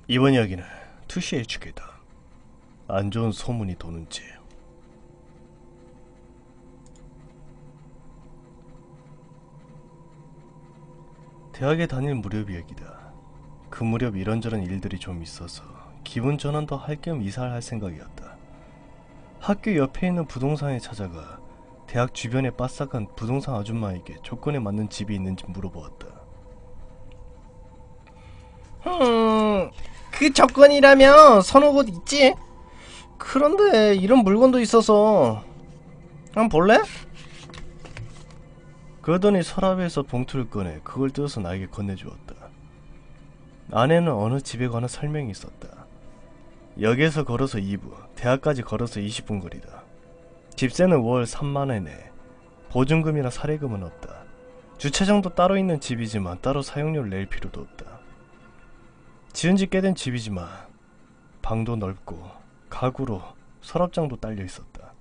이번 이야기는 2CHK다. 안 좋은 소문이 도는지. 대학에 다닐 무렵 이야기다. 그 무렵 이런저런 일들이 좀 있어서 기분 전환도 할 겸 이사를 할 생각이었다. 학교 옆에 있는 부동산에 찾아가 대학 주변에 빠삭한 부동산 아줌마에게 조건에 맞는 집이 있는지 물어보았다. 그 조건이라면 서너 곳 있지? 그런데 이런 물건도 있어서 한번 볼래? 그러더니 서랍에서 봉투를 꺼내 그걸 뜯어서 나에게 건네주었다. 안에는 어느 집에 관한 설명이 있었다. 역에서 걸어서 2부, 대학까지 걸어서 20분 거리다. 집세는 월 3만원 내. 보증금이나 사례금은 없다. 주차장도 따로 있는 집이지만 따로 사용료를 낼 필요도 없다. 지은지 꽤 된 집이지만 방도 넓고 가구로 서랍장도 딸려 있었다.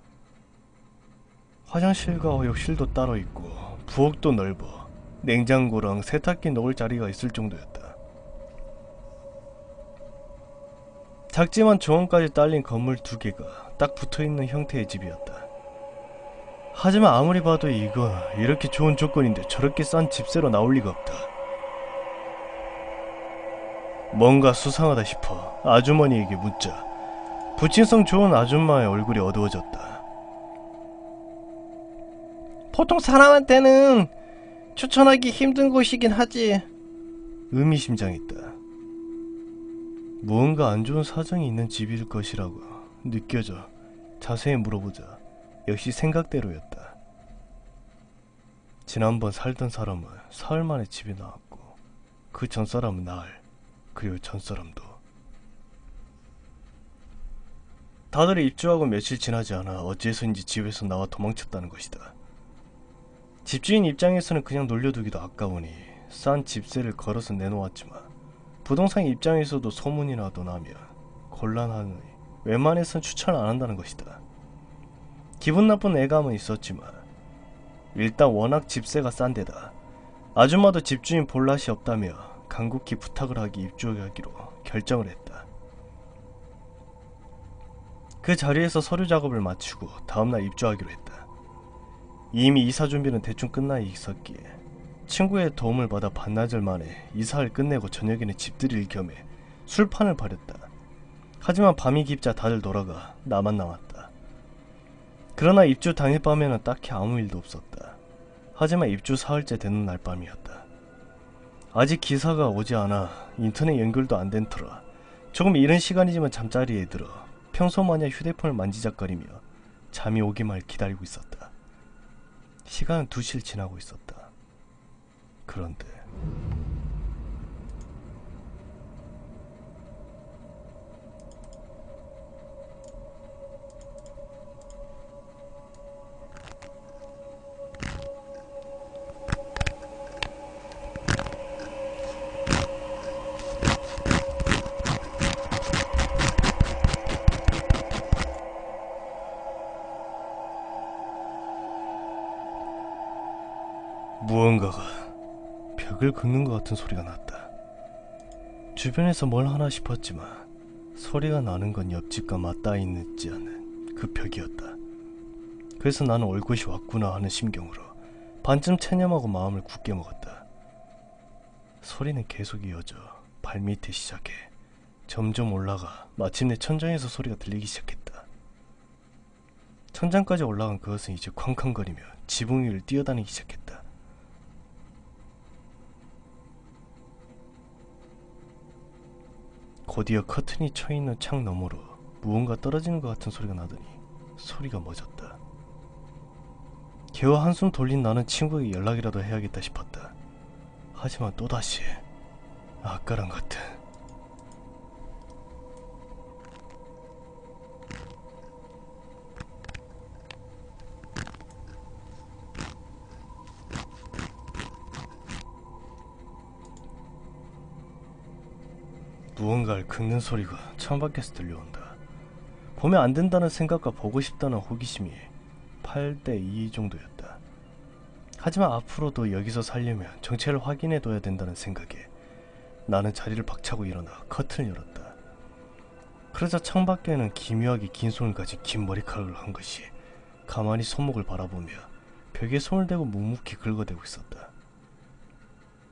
화장실과 욕실도 따로 있고 부엌도 넓어 냉장고랑 세탁기 넣을 자리가 있을 정도였다. 작지만 정원까지 딸린 건물 2개가 딱 붙어있는 형태의 집이었다. 하지만 아무리 봐도 이거 이렇게 좋은 조건인데 저렇게 싼 집세로 나올 리가 없다. 뭔가 수상하다 싶어 아주머니에게 묻자 부친성 좋은 아줌마의 얼굴이 어두워졌다. 보통 사람한테는 추천하기 힘든 곳이긴 하지. 의미심장했다. 무언가 안 좋은 사정이 있는 집일 것이라고 느껴져 자세히 물어보자 역시 생각대로였다. 지난번 살던 사람은 사흘 만에 집에 나왔고 그 전 사람은 나흘, 그리고 전 사람도. 다들 입주하고 며칠 지나지 않아 어째서인지 집에서 나와 도망쳤다는 것이다. 집주인 입장에서는 그냥 놀려두기도 아까우니 싼 집세를 걸어서 내놓았지만 부동산 입장에서도 소문이 나도 나면 곤란하니 웬만해선 추천을 안 한다는 것이다. 기분 나쁜 애감은 있었지만 일단 워낙 집세가 싼 데다 아줌마도 집주인 볼낯이 없다며 간곡히 부탁을 하기 입주하기로 결정을 했다. 그 자리에서 서류 작업을 마치고 다음날 입주하기로 했다. 이미 이사 준비는 대충 끝나 있었기에 친구의 도움을 받아 반나절 만에 이사를 끝내고 저녁에는 집들이를 겸해 술판을 벌였다. 하지만 밤이 깊자 다들 돌아가 나만 남았다. 그러나 입주 당일 밤에는 딱히 아무 일도 없었다. 하지만 입주 사흘째 되는 날 밤이었다. 아직 기사가 오지 않아 인터넷 연결도 안 된 터라 조금 이른 시간이지만 잠자리에 들어 평소마냥 휴대폰을 만지작거리며 잠이 오기만 기다리고 있었다. 시간은 2시를 지나고 있었다. 그런데 무언가가 벽을 긁는 것 같은 소리가 났다. 주변에서 뭘 하나 싶었지만 소리가 나는 건 옆집과 맞닿아 있지 않은 그 벽이었다. 그래서 나는 올 곳이 왔구나 하는 심경으로 반쯤 체념하고 마음을 굳게 먹었다. 소리는 계속 이어져 발밑에 시작해 점점 올라가 마침내 천장에서 소리가 들리기 시작했다. 천장까지 올라간 그것은 이제 쾅쾅거리며 지붕 위를 뛰어다니기 시작했다. 곧이어 커튼이 쳐있는 창 너머로 무언가 떨어지는 것 같은 소리가 나더니 소리가 멎었다. 겨우 한숨 돌린 나는 친구에게 연락이라도 해야겠다 싶었다. 하지만 또다시 아까랑 같은 무언가를 긁는 소리가 창밖에서 들려온다. 보면 안 된다는 생각과 보고 싶다는 호기심이 8대2 정도였다. 하지만 앞으로도 여기서 살려면 정체를 확인해둬야 된다는 생각에 나는 자리를 박차고 일어나 커튼을 열었다. 그러자 창밖에는 기묘하게 긴 손을 가진 긴 머리카락을 한 것이 가만히 손목을 바라보며 벽에 손을 대고 묵묵히 긁어대고 있었다.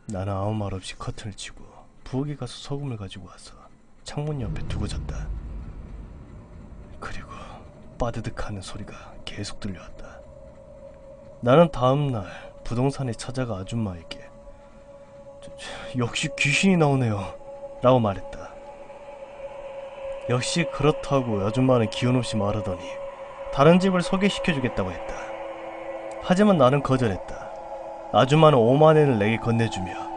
나는 아무 말 없이 커튼을 치고 부엌에 가서 소금을 가지고 와서 창문 옆에 두고 잤다. 그리고 빠드득하는 소리가 계속 들려왔다. 나는 다음날 부동산에 찾아가 아줌마에게 역시 귀신이 나오네요 라고 말했다. 역시 그렇다고 아줌마는 기운없이 말하더니 다른 집을 소개시켜주겠다고 했다. 하지만 나는 거절했다. 아줌마는 5만엔을 내게 건네주며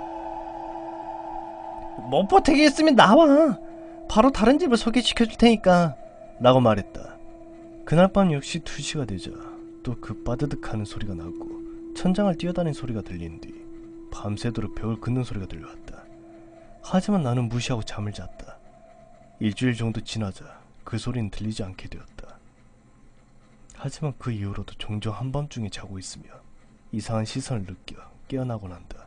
못 버티겠으면 나와. 바로 다른 집을 소개시켜줄 테니까 라고 말했다. 그날 밤 역시 2시가 되자 또 그 빠드득하는 소리가 나고 천장을 뛰어다니는 소리가 들린 뒤 밤새도록 벽을 긋는 소리가 들려왔다. 하지만 나는 무시하고 잠을 잤다. 일주일 정도 지나자 그 소리는 들리지 않게 되었다. 하지만 그 이후로도 종종 한밤중에 자고 있으며 이상한 시선을 느껴 깨어나곤 한다.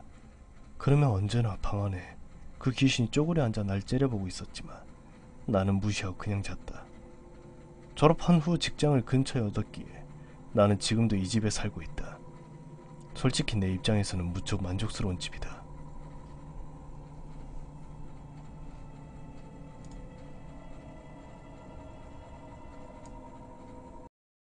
그러면 언제나 방 안에 그 귀신이 쪼그려 앉아 날 째려보고 있었지만 나는 무시하고 그냥 잤다. 졸업한 후 직장을 근처에 얻었기에 나는 지금도 이 집에 살고 있다. 솔직히 내 입장에서는 무척 만족스러운 집이다.